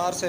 4 से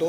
2